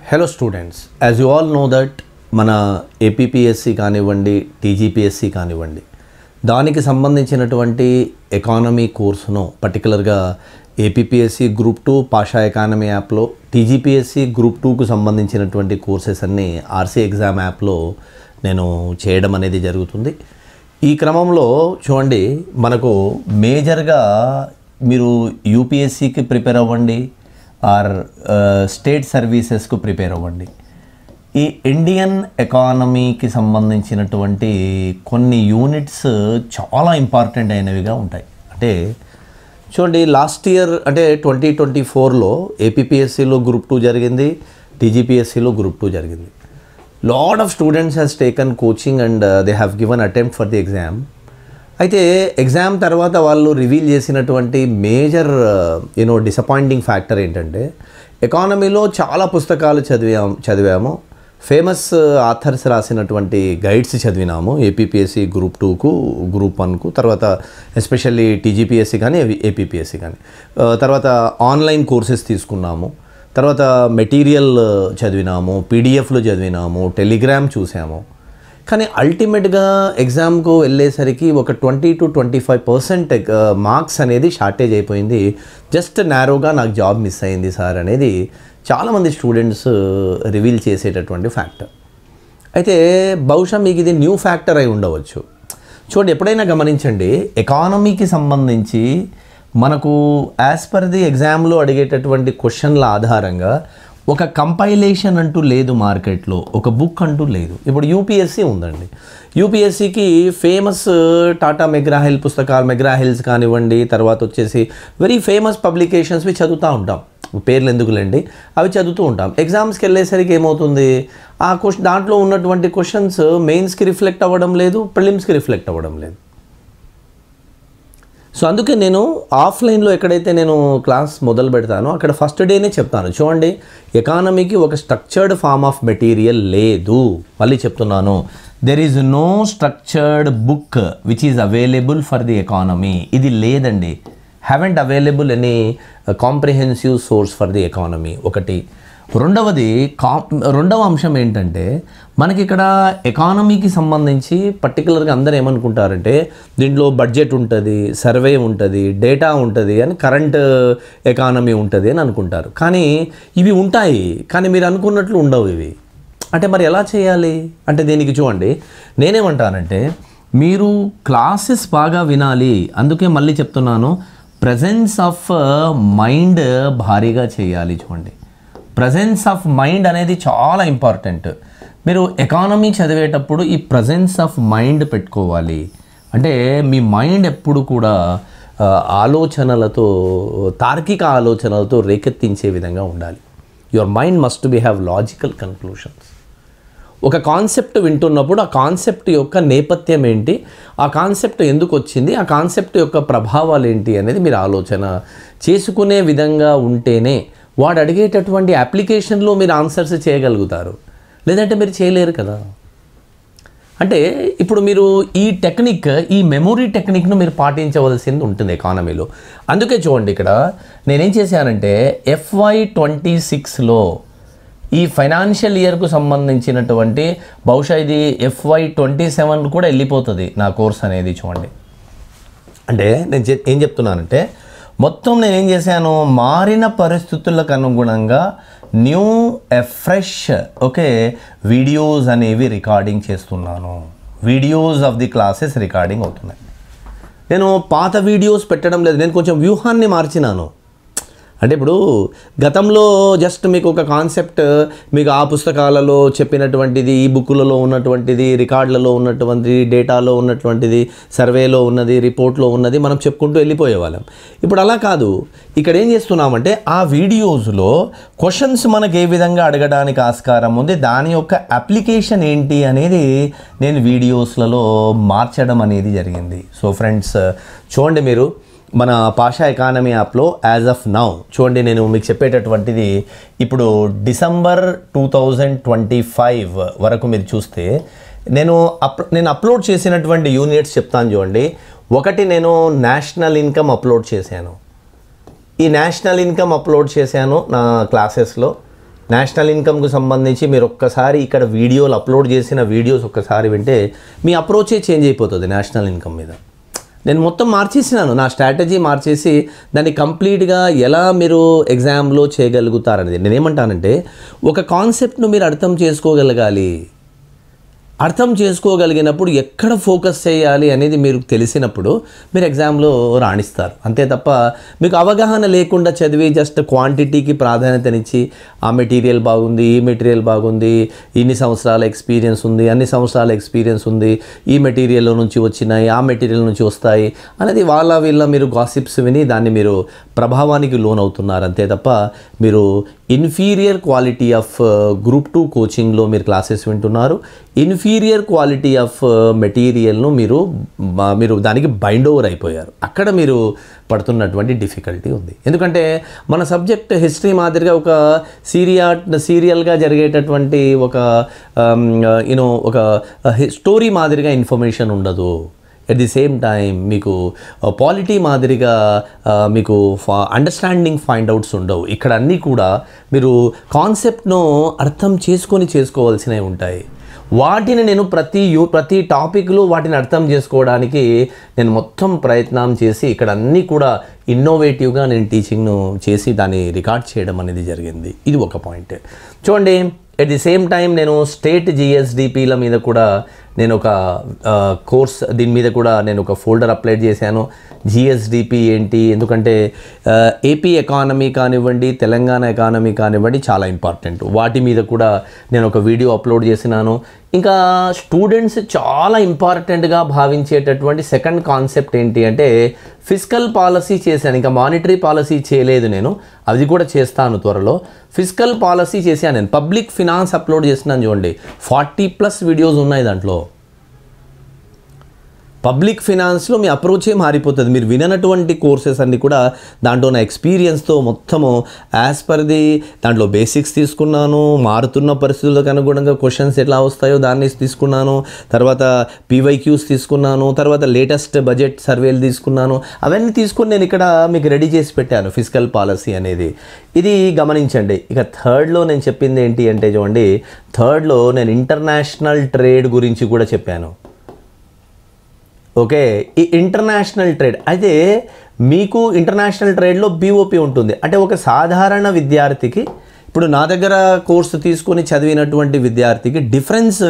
Hello students, as you all know that మన APPSC కానివ్వండి TGPSC కానివ్వండి దానికి సంబంధించినటువంటి ఎకానమీ కోర్సును పర్టికులర్గా ఏపీపీఎస్సి గ్రూప్ 2 పాషా ఎకానమీ యాప్లో టీజీపీఎస్సి గ్రూప్ 2కు సంబంధించినటువంటి కోర్సెస్ అన్నీ ఆర్సీ ఎగ్జామ్ యాప్లో నేను చేయడం అనేది జరుగుతుంది. ఈ క్రమంలో చూడండి, మనకు మేజర్గా మీరు యూపీఎస్సికి ప్రిపేర్ అవ్వండి ఆర్ స్టేట్ సర్వీసెస్కు ప్రిపేర్ అవ్వండి, ఈ ఇండియన్ ఎకానమీకి సంబంధించినటువంటి కొన్ని యూనిట్స్ చాలా ఇంపార్టెంట్ అయినవిగా ఉంటాయి. అంటే చూడండి, లాస్ట్ ఇయర్ అంటే 2024లో ఏపీపీఎస్సిలో గ్రూప్ 2 జరిగింది, టీజీపీఎస్సిలో గ్రూప్ 2 జరిగింది. Lot of students has taken coaching and they have given attempt for the exam. అయితే ఎగ్జామ్ తర్వాత వాళ్ళు రివీల్ చేసినటువంటి మేజర్ డిసప్పాయింటింగ్ ఫ్యాక్టర్ ఏంటంటే, ఎకానమీలో చాలా పుస్తకాలు చదివాము, ఫేమస్ ఆథర్స్ రాసినటువంటి గైడ్స్ చదివినాము ఏపీపీఎస్సి గ్రూప్ 2కు గ్రూప్ 1కు, తర్వాత ఎస్పెషల్లీ టీజీపీఎస్సి కానీ ఏపీపీఎస్సి కానీ, తర్వాత ఆన్లైన్ కోర్సెస్ తీసుకున్నాము, తర్వాత మెటీరియల్ చదివినాము, పీడిఎఫ్లు చదివినాము, టెలిగ్రామ్ చూసాము. కానీ అల్టిమేట్గా ఎగ్జామ్కు వెళ్ళేసరికి ఒక 20 to 25% మార్క్స్ అనేది షార్టేజ్ అయిపోయింది. జస్ట్ నారోగా నాకు జాబ్ మిస్ అయింది సార్ అనేది చాలామంది స్టూడెంట్స్ రివీల్ చేసేటటువంటి ఫ్యాక్టర్. అయితే బహుశా మీకు ఇది న్యూ ఫ్యాక్టర్ అయి ఉండవచ్చు. చూడండి, ఎప్పుడైనా గమనించండి, ఎకానమీకి సంబంధించి మనకు యాజ్ పర్ ది ఎగ్జామ్లో అడిగేటటువంటి క్వశ్చన్ల ఆధారంగా ఒక కంపైలేషన్ అంటూ లేదు మార్కెట్లో, ఒక బుక్ అంటూ లేదు. ఇప్పుడు యూపీఎస్సి ఉందండి, యూపీఎస్సికి ఫేమస్ టాటా మెగ్రా-హిల్ పుస్తకాలు, మెగ్రా-హిల్స్ కానివ్వండి, తర్వాత వచ్చేసి వెరీ ఫేమస్ పబ్లికేషన్స్వి చదువుతూ ఉంటాం, పేర్లు ఎందుకులేండి, అవి చదువుతూ ఉంటాం. ఎగ్జామ్స్కి వెళ్ళేసరికి ఏమవుతుంది, ఆ దాంట్లో ఉన్నటువంటి క్వశ్చన్స్ మెయిన్స్కి రిఫ్లెక్ట్ అవ్వడం లేదు, ప్రిలిమ్స్కి రిఫ్లెక్ట్ అవ్వడం లేదు. సో అందుకే నేను ఆఫ్లైన్లో ఎక్కడైతే నేను క్లాస్ మొదలు పెడతానో అక్కడ ఫస్ట్ డేనే చెప్తాను, చూడండి ఎకానమీకి ఒక స్ట్రక్చర్డ్ ఫార్మ్ ఆఫ్ మెటీరియల్ లేదు. మళ్ళీ చెప్తున్నాను, there is no structured book which is available for the economy. ఇది లేదండి, haven't available any comprehensive source for the economy. ఒకటి. రెండవ అంశం ఏంటంటే, మనకి ఇక్కడ ఎకానమీకి సంబంధించి పర్టికులర్గా అందరూ ఏమనుకుంటారంటే దీంట్లో బడ్జెట్ ఉంటుంది, సర్వే ఉంటుంది, డేటా ఉంటుంది అని, కరెంట్ ఎకానమీ ఉంటుంది అని అనుకుంటారు. కానీ ఇవి ఉంటాయి, కానీ మీరు అనుకున్నట్లు ఉండవు ఇవి. అంటే మరి ఎలా చేయాలి అంటే, దీనికి చూడండి నేనేమంటానంటే, మీరు క్లాసెస్ బాగా వినాలి. అందుకే మళ్ళీ చెప్తున్నాను, ప్రజెన్స్ ఆఫ్ మైండ్ భారీగా చేయాలి. చూడండి, ప్రజెన్స్ ఆఫ్ మైండ్ అనేది చాలా ఇంపార్టెంట్. మీరు ఎకానమీ చదివేటప్పుడు ఈ ప్రజెన్స్ ఆఫ్ మైండ్ పెట్టుకోవాలి. అంటే మీ మైండ్ ఎప్పుడు కూడా ఆలోచనలతో, తార్కిక ఆలోచనలతో రేకెత్తించే విధంగా ఉండాలి. Your mind must be have logical conclusions. ఒక కాన్సెప్ట్ వింటున్నప్పుడు ఆ కాన్సెప్ట్ యొక్క నేపథ్యం ఏంటి, ఆ కాన్సెప్ట్ ఎందుకు వచ్చింది, ఆ కాన్సెప్ట్ యొక్క ప్రభావాలు ఏంటి అనేది మీరు ఆలోచన చేసుకునే విధంగా ఉంటేనే వాడు అడిగేటటువంటి అప్లికేషన్లో మీరు ఆన్సర్స్ చేయగలుగుతారు, లేదంటే మీరు చేయలేరు కదా. అంటే ఇప్పుడు మీరు ఈ టెక్నిక్, ఈ మెమొరీ టెక్నిక్ను మీరు పాటించవలసింది ఉంటుంది ఎకానమీలో. అందుకే చూడండి, ఇక్కడ నేనేం చేశానంటే FY26లో ఈ ఫైనాన్షియల్ ఇయర్కు సంబంధించినటువంటి, బహుశా ఇది FY27 కూడా వెళ్ళిపోతుంది నా కోర్స్ అనేది. చూడండి, అంటే నేను ఏం చెప్తున్నానంటే, మొత్తం నేనేం చేశాను, మారిన పరిస్థితులకు అనుగుణంగా న్యూ ఫ్రెష్ వీడియోస్ అనేవి రికార్డింగ్ చేస్తున్నాను. Videos of the classes recording అవుతున్నాయి. నేను పాత వీడియోస్ పెట్టడం లేదు, నేను కొంచెం వ్యూహాన్ని మార్చినాను. అంటే ఇప్పుడు గతంలో జస్ట్ మీకు ఒక కాన్సెప్ట్, మీకు ఆ పుస్తకాలలో చెప్పినటువంటిది, ఈ బుక్కులలో ఉన్నటువంటిది, రికార్డులలో ఉన్నటువంటిది, డేటాలో ఉన్నటువంటిది, సర్వేలో ఉన్నది, రిపోర్ట్లో ఉన్నది మనం చెప్పుకుంటూ వెళ్ళిపోయేవాళ్ళం. ఇప్పుడు అలా కాదు. ఇక్కడ ఏం చేస్తున్నామంటే, ఆ వీడియోస్లో క్వశ్చన్స్ మనకు ఏ విధంగా అడగడానికి ఆస్కారం ఉంది, దాని యొక్క అప్లికేషన్ ఏంటి అనేది నేను వీడియోస్లలో మార్చడం అనేది జరిగింది. సో ఫ్రెండ్స్, చూడండి, మీరు మన పాషా ఎకానమీ యాప్లో యాజ్ ఆఫ్ నౌ చూడండి, నేను మీకు చెప్పేటటువంటిది ఇప్పుడు డిసెంబర్ 2025 వరకు మీరు చూస్తే నేను అప్లోడ్ చేసినటువంటి యూనిట్స్ చెప్తాను చూడండి. ఒకటి, నేను నేషనల్ ఇన్కమ్ అప్లోడ్ చేశాను. ఈ నేషనల్ ఇన్కమ్ అప్లోడ్ చేశాను నా క్లాసెస్లో. నేషనల్ ఇన్కమ్కు సంబంధించి మీరు ఒక్కసారి ఇక్కడ వీడియోలు అప్లోడ్ చేసిన వీడియోస్ ఒక్కసారి వింటే మీ అప్రోచే చేంజ్ అయిపోతుంది నేషనల్ ఇన్కమ్ మీద. నేను మొత్తం మార్చేసినాను, నా స్ట్రాటజీ మార్చేసి దాన్ని కంప్లీట్గా ఎలా మీరు ఎగ్జామ్లో చేయగలుగుతారనేది. నేనేమంటానంటే ఒక కాన్సెప్ట్ను మీరు అర్థం చేసుకోగలగాలి. అర్థం చేసుకోగలిగినప్పుడు ఎక్కడ ఫోకస్ చేయాలి అనేది మీరు తెలిసినప్పుడు మీరు ఎగ్జామ్లో రాణిస్తారు. అంతే తప్ప మీకు అవగాహన లేకుండా చదివి జస్ట్ క్వాంటిటీకి ప్రాధాన్యతనిచ్చి ఆ మెటీరియల్ బాగుంది, ఈ మెటీరియల్ బాగుంది, ఇన్ని సంవత్సరాల ఎక్స్పీరియన్స్ ఉంది, అన్ని సంవత్సరాల ఎక్స్పీరియన్స్ ఉంది, ఈ మెటీరియల్ నుంచి వచ్చినాయి, ఆ మెటీరియల్ నుంచి వస్తాయి అనేది వీళ్ళ మీరు గాసిప్స్ విని దాన్ని మీరు ప్రభావానికి లోనవుతున్నారు. అంతే తప్ప మీరు ఇన్ఫీరియర్ క్వాలిటీ ఆఫ్ గ్రూప్ 2 కోచింగ్లో మీరు క్లాసెస్ వింటున్నారు. ఇన్ఫీరియర్ క్వాలిటీ ఆఫ్ మెటీరియల్ను మీరు దానికి బైండ్ ఓవర్ అయిపోయారు. అక్కడ మీరు పడుతున్నటువంటి డిఫికల్టీ ఉంది. ఎందుకంటే మన సబ్జెక్ట్ హిస్టరీ మాదిరిగా ఒక సీరియల్గా జరిగేటటువంటి ఒక ఒక స్టోరీ మాదిరిగా ఇన్ఫర్మేషన్ ఉండదు. ఎట్ ది సేమ్ టైం మీకు పాలిటీ మాదిరిగా మీకు అండర్స్టాండింగ్ ఫైండ్ అవుట్స్ ఉండవు. ఇక్కడ అన్నీ కూడా మీరు కాన్సెప్ట్ను అర్థం చేసుకోవాల్సినవి ఉంటాయి. వాటిని నేను ప్రతి టాపిక్లో వాటిని అర్థం చేసుకోవడానికి నేను మొత్తం ప్రయత్నం చేసి ఇక్కడ అన్నీ కూడా ఇన్నోవేటివ్గా నేను టీచింగ్ను చేసి దాన్ని రికార్డ్ చేయడం అనేది జరిగింది. ఇది ఒక పాయింట్. చూడండి, ఎట్ ది సేమ్ టైం నేను స్టేట్ జిఎస్డిపిల మీద కూడా నేను ఒక కోర్స్, దీని మీద కూడా నేను ఒక ఫోల్డర్ అప్లోడ్ చేశాను. జిఎస్డిపి ఏంటి, ఎందుకంటే ఏపీ ఎకానమీ కానివ్వండి, తెలంగాణ ఎకానమీ కానివ్వండి చాలా ఇంపార్టెంట్. వాటి మీద కూడా నేను ఒక వీడియో అప్లోడ్ చేసినాను. ఇంకా స్టూడెంట్స్ చాలా ఇంపార్టెంట్గా భావించేటటువంటి సెకండ్ కాన్సెప్ట్ ఏంటి అంటే ఫిస్కల్ పాలసీ చేశాను. ఇంకా మానిటరీ పాలసీ చేయలేదు నేను, అది కూడా చేస్తాను త్వరలో. ఫిస్కల్ పాలసీ చేశాను నేను. పబ్లిక్ ఫినాన్స్ అప్లోడ్ చేసినాను చూడండి, 40+ వీడియోస్ ఉన్నాయి దాంట్లో. పబ్లిక్ ఫినాన్స్లో మీ అప్రోచే మారిపోతుంది. మీరు విననటువంటి కోర్సెస్ అన్నీ కూడా దాంట్లో నా ఎక్స్పీరియన్స్తో మొత్తము యాజ్ పర్ ది దాంట్లో బేసిక్స్ తీసుకున్నాను. మారుతున్న పరిస్థితులకు అనుగుణంగా క్వశ్చన్స్ ఎట్లా వస్తాయో దాన్ని తీసుకున్నాను. తర్వాత పీవైక్యూస్ తీసుకున్నాను. తర్వాత లేటెస్ట్ బడ్జెట్ సర్వేలు తీసుకున్నాను. అవన్నీ తీసుకొని నేను ఇక్కడ మీకు రెడీ చేసి పెట్టాను ఫిస్కల్ పాలసీ అనేది. ఇది గమనించండి. ఇక థర్డ్లో నేను చెప్పింది ఏంటి అంటే చూడండి, థర్డ్లో నేను ఇంటర్నేషనల్ ట్రేడ్ గురించి కూడా చెప్పాను. ఓకే, ఈ ఇంటర్నేషనల్ ట్రేడ్ అయితే మీకు ఇంటర్నేషనల్ ట్రేడ్లో బీఓపీ ఉంటుంది. అంటే ఒక సాధారణ విద్యార్థికి, ఇప్పుడు నా దగ్గర కోర్సు తీసుకొని చదివినటువంటి విద్యార్థికి డిఫరెన్స్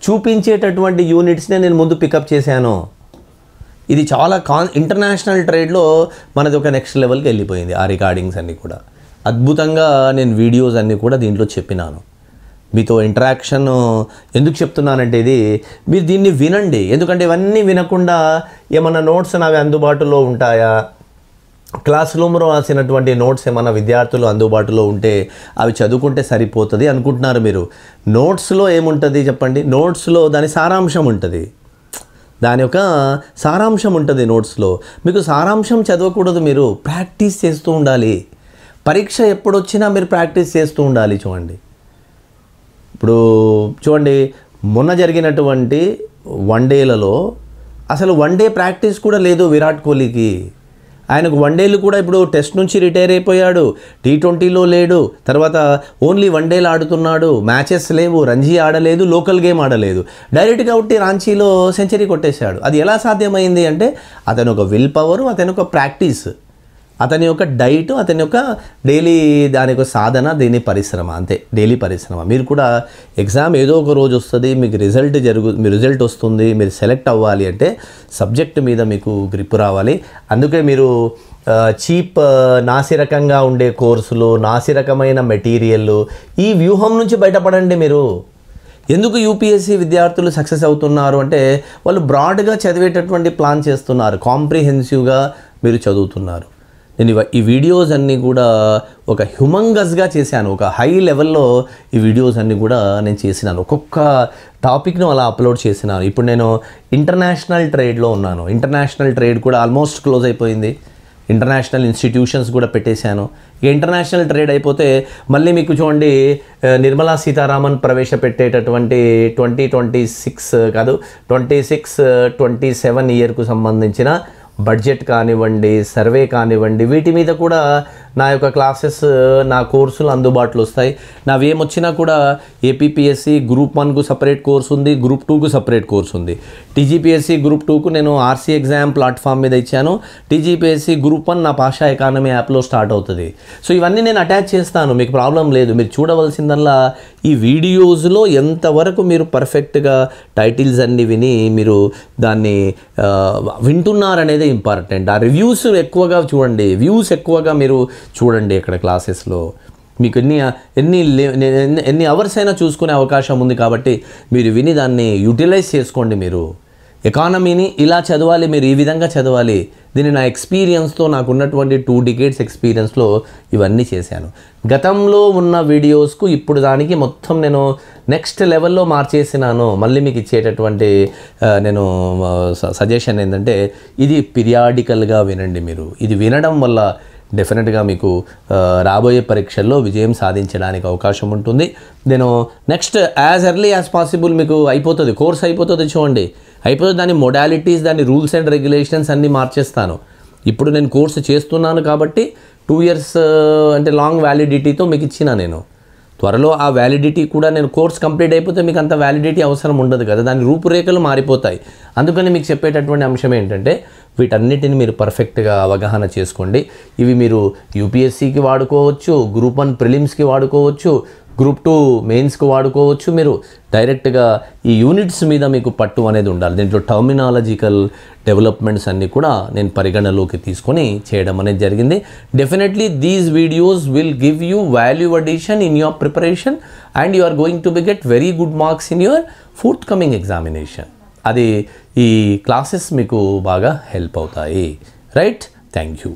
చూపించేటటువంటి యూనిట్స్నే నేను ముందు పికప్ చేశాను. ఇది చాలా ఇంటర్నేషనల్ ట్రేడ్లో మనది ఒక నెక్స్ట్ లెవెల్కి వెళ్ళిపోయింది. ఆ రికార్డింగ్స్ అన్నీ కూడా అద్భుతంగా నేను వీడియోస్ అన్నీ కూడా దీంట్లో చెప్పినాను. మీతో ఇంటరాక్షన్ ఎందుకు చెప్తున్నానంటే ఇది మీరు దీన్ని వినండి. ఎందుకంటే ఇవన్నీ వినకుండా ఏమన్నా నోట్స్ నావి అందుబాటులో ఉంటాయా, క్లాస్ రూమ్లో రాసినటువంటి నోట్స్ ఏమన్నా విద్యార్థులు అందుబాటులో ఉంటే అవి చదువుకుంటే సరిపోతుంది అనుకుంటున్నారు మీరు. నోట్స్లో ఏముంటుంది చెప్పండి? నోట్స్లో దాని సారాంశం ఉంటుంది. దాని యొక్క సారాంశం ఉంటుంది నోట్స్లో. మీకు సారాంశం చదవకూడదు, మీరు ప్రాక్టీస్ చేస్తూ ఉండాలి. పరీక్ష ఎప్పుడొచ్చినా మీరు ప్రాక్టీస్ చేస్తూ ఉండాలి. ఇప్పుడు చూడండి, మొన్న జరిగినటువంటి వన్డేలలో అసలు వన్డే ప్రాక్టీస్ కూడా లేదు విరాట్ కోహ్లీకి. ఆయనకు వన్డేలు కూడా ఇప్పుడు టెస్ట్ నుంచి రిటైర్ అయిపోయాడు, T20లో లేడు, తర్వాత ఓన్లీ వన్డేలు ఆడుతున్నాడు. మ్యాచెస్ లేవు, రంజీ ఆడలేదు, లోకల్ గేమ్ ఆడలేదు. డైరెక్ట్గా ఉట్టి రాంచీలో సెంచరీ కొట్టేశాడు. అది ఎలా సాధ్యమైంది అంటే అతని ఒక విల్ పవరు, అతని ఒక ప్రాక్టీస్, అతని యొక్క డైట్, అతని యొక్క డైలీ దాని యొక్క సాధన, దీని పరిశ్రమ, అంతే డైలీ పరిశ్రమ. మీరు కూడా ఎగ్జామ్ ఏదో ఒక రోజు వస్తుంది, మీకు రిజల్ట్ వస్తుంది, మీరు సెలెక్ట్ అవ్వాలి అంటే సబ్జెక్ట్ మీద మీకు గ్రిప్ రావాలి. అందుకే మీరు చీప్ నాసిరకంగా ఉండే కోర్సులు, నాసిరకమైన మెటీరియల్, ఈ వ్యూహం నుంచి బయటపడండి. మీరు ఎందుకు యూపీఎస్సీ విద్యార్థులు సక్సెస్ అవుతున్నారు అంటే వాళ్ళు బ్రాడ్గా చదివేటటువంటి ప్లాన్ చేస్తున్నారు, కాంప్రిహెన్సివ్గా మీరు చదువుతున్నారు. నేను ఈ వీడియోస్ అన్నీ కూడా ఒక హ్యూమంగస్గా చేశాను, ఒక హై లెవెల్లో ఈ వీడియోస్ అన్నీ కూడా నేను చేసినాను. ఒక్కొక్క టాపిక్ను అలా అప్లోడ్ చేసినాను. ఇప్పుడు నేను ఇంటర్నేషనల్ ట్రేడ్లో ఉన్నాను. ఇంటర్నేషనల్ ట్రేడ్ కూడా ఆల్మోస్ట్ క్లోజ్ అయిపోయింది. ఇంటర్నేషనల్ ఇన్స్టిట్యూషన్స్ కూడా పెట్టేశాను. ఇక ఇంటర్నేషనల్ ట్రేడ్ అయిపోతే మళ్ళీ మీకు చూడండి, నిర్మలా సీతారామన్ ప్రవేశపెట్టేటటువంటి 26-27 ఇయర్కు సంబంధించిన బడ్జెట్ కానివ్వండి, సర్వే కానివ్వండి, వీటి మీద కూడా నా యొక్క క్లాసెస్, నా కోర్సులు అందుబాటులో వస్తాయి. నావి ఏమొచ్చినా కూడా ఏపీపీఎస్సి గ్రూప్ 1కు సపరేట్ కోర్స్ ఉంది, గ్రూప్ 2కు సపరేట్ కోర్స్ ఉంది. టీజీపీఎస్సి గ్రూప్ 2కు నేను ఆర్సీ ఎగ్జామ్ ప్లాట్ఫామ్ మీద ఇచ్చాను. టీజీపీఎస్సి గ్రూప్ 1 నా పాషా ఎకానమీ యాప్లో స్టార్ట్ అవుతుంది. సో ఇవన్నీ నేను అటాచ్ చేస్తాను, మీకు ప్రాబ్లం లేదు. మీరు చూడవలసిందల్లా ఈ వీడియోస్లో ఎంతవరకు మీరు పర్ఫెక్ట్గా టైటిల్స్ అన్ని విని మీరు దాన్ని వింటున్నారనేది ఇంపార్టెంట్. ఆ రివ్యూస్ ఎక్కువగా చూడండి, వ్యూస్ ఎక్కువగా మీరు చూడండి. ఇక్కడ క్లాసెస్లో మీకు ఎన్ని అవర్స్ అయినా చూసుకునే అవకాశం ఉంది కాబట్టి మీరు విని దాన్ని యూటిలైజ్ చేసుకోండి. మీరు ఎకానమీని ఇలా చదవాలి, మీరు ఈ విధంగా చదవాలి. దీన్ని నా ఎక్స్పీరియన్స్తో, నాకున్నటువంటి 2 decades ఎక్స్పీరియన్స్లో ఇవన్నీ చేశాను. గతంలో ఉన్న వీడియోస్కు ఇప్పుడు దానికి మొత్తం నేను నెక్స్ట్ లెవెల్లో మార్చేసినాను. మళ్ళీ మీకు ఇచ్చేటటువంటి నేను సజెషన్ ఏంటంటే ఇది పీరియాడికల్గా వినండి. మీరు ఇది వినడం వల్ల డెఫినెట్గా మీకు రాబోయే పరీక్షల్లో విజయం సాధించడానికి అవకాశం ఉంటుంది. నేను next as early as possible మీకు అయిపోతుంది, కోర్స్ అయిపోతుంది. చూడండి అయిపోతుంది, దాని మొడాలిటీస్, దాని రూల్స్ అండ్ రెగ్యులేషన్స్ అన్నీ మార్చేస్తాను. ఇప్పుడు నేను కోర్సు చేస్తున్నాను కాబట్టి 2 years అంటే లాంగ్ వ్యాలిడిటీతో మీకు ఇచ్చిన నేను. త్వరలో ఆ వ్యాలిడిటీ కూడా నేను కోర్స్ కంప్లీట్ అయిపోతే మీకు అంత వ్యాలిడిటీ అవసరం ఉండదు కదా, దాని రూపురేఖలు మారిపోతాయి. అందుకని మీకు చెప్పేటటువంటి అంశం ఏంటంటే వీటన్నిటిని మీరు పర్ఫెక్ట్గా అవగాహన చేసుకోండి. ఇవి మీరు యూపీఎస్సీకి వాడుకోవచ్చు, గ్రూప్ 1 ప్రిలిమ్స్కి వాడుకోవచ్చు, గ్రూప్ 2 మెయిన్స్కి వాడుకోవచ్చు. మీరు డైరెక్ట్గా ఈ యూనిట్స్ మీద మీకు పట్టు అనేది ఉండాలి. దీంట్లో టర్మినాలజికల్ డెవలప్మెంట్స్ అన్నీ కూడా నేను పరిగణలోకి తీసుకొని చేయడం అనేది జరిగింది. Definitely these videos will give you value addition in your preparation and you are going to get very good marks in your forthcoming examination. అది ఈ క్లాసెస్ మీకు బాగా హెల్ప్ అవుతాయి. Right, thank you.